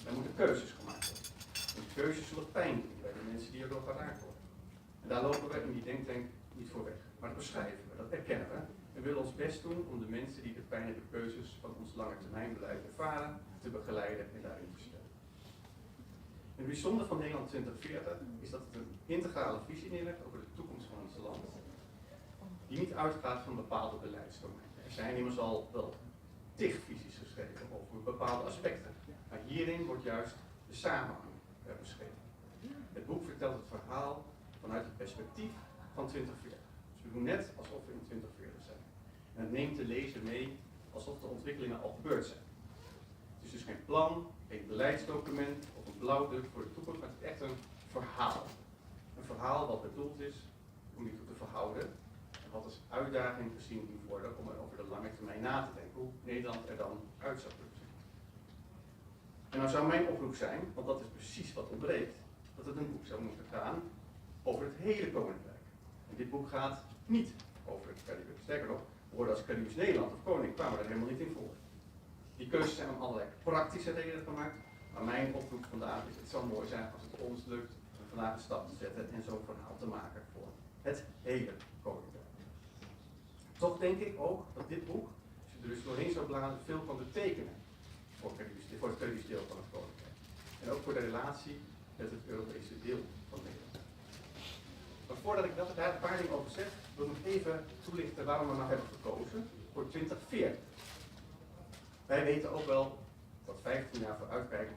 Er moeten keuzes gemaakt worden. En die keuzes zullen pijn doen bij de mensen die erdoor geraakt worden. En daar lopen we in die denktank niet voor weg. Maar dat beschrijven we, dat erkennen we. En willen ons best doen om de mensen die de pijnlijke keuzes van ons langetermijnbeleid ervaren, te begeleiden en daarin te steunen. Het bijzondere van Nederland 2040 is dat het een integrale visie neerlegt over de toekomst van ons land, die niet uitgaat van bepaalde beleidsdomeinen. Er zijn immers al wel tig visies geschreven over bepaalde aspecten, maar hierin wordt juist de samenhang beschreven. Het boek vertelt het verhaal vanuit het perspectief van 2040. Dus we doen net alsof we in 2040 zijn. En het neemt de lezer mee alsof de ontwikkelingen al gebeurd zijn. Het is dus geen plan, geen beleidsdocument of een blauwdruk voor de toekomst, maar het is echt een verhaal. Een verhaal wat bedoeld is om je toe te verhouden en wat als uitdaging gezien moet worden om er over de lange termijn na te denken hoe Nederland er dan uit zou kunnen zien. En nou zou mijn oproep zijn, want dat is precies wat ontbreekt, dat het een boek zou moeten gaan over het hele Koninkrijk. En dit boek gaat niet over het Caribisch. Sterker nog, woorden als Caribisch Nederland of Koning kwamen er helemaal niet in voor. Die keuzes zijn om allerlei praktische redenen gemaakt, maar mijn oproep vandaag is: het zou mooi zijn als het ons lukt om vandaag een stap te zetten en zo'n verhaal te maken voor het hele Koninkrijk. Toch denk ik ook dat dit boek, als je er dus doorheen zou bladeren, veel kan betekenen voor het Caribisch deel van het Koninkrijk. En ook voor de relatie met het Europese deel van Nederland. Maar voordat ik daar een paar dingen over zeg, wil ik nog even toelichten waarom we nou hebben gekozen voor 2040. Wij weten ook wel dat 15 jaar vooruitkijken